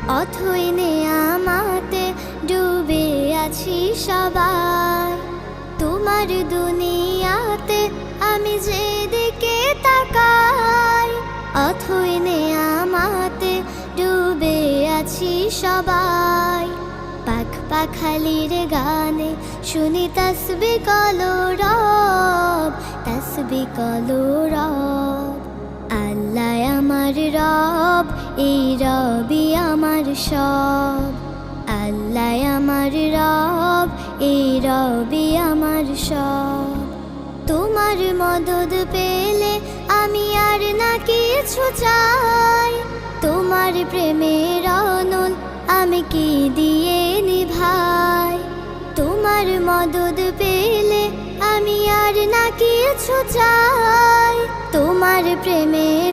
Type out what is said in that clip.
অথই নেয়ামতে ডুবে আছি সবাই। তোমার দুনিয়াতে আমি যেদিকে তাকাই, অথই নেয়ামতে ডুবে আছি সবাই। পাখ পাখালির গানে শুনি তসবিহ কলো রব, তসবিহ কলো রব। আল্লাহ আমার রব, এই রবি আমার সব। আল্লাহ আমার রব, এই রবি আমার সব। তোমার মদদ পেলে আমি আর না কিছু চাই। তোমার প্রেমের অনল আমি কি দিয়ে নিভাই। তোমার মদদ পেলে আমি আর না কিছু চাই। তোমার প্রেমে